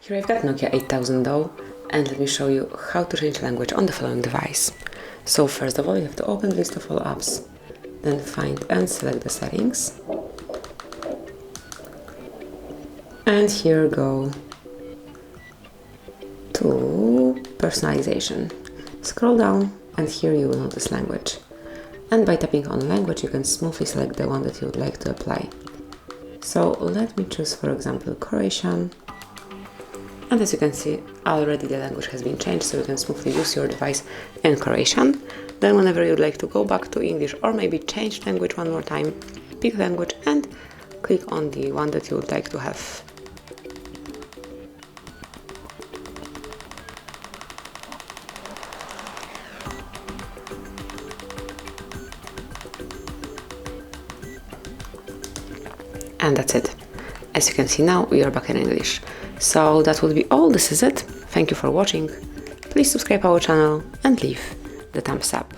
Here I've got Nokia 8000 though, and let me show you how to change language on the following device. So first of all, you have to open the list of all apps, then find and select the settings. And here go to personalization. Scroll down and here you will notice language. And by tapping on language, you can smoothly select the one that you would like to apply. So let me choose, for example, Croatian. And as you can see, already the language has been changed, so you can smoothly use your device in Croatian. Then whenever you'd like to go back to English or maybe change language one more time, pick language and click on the one that you would like to have. And that's it. As you can see now, we are back in English. So that would be all. This is it. Thank you for watching. Please subscribe our channel and leave the thumbs up.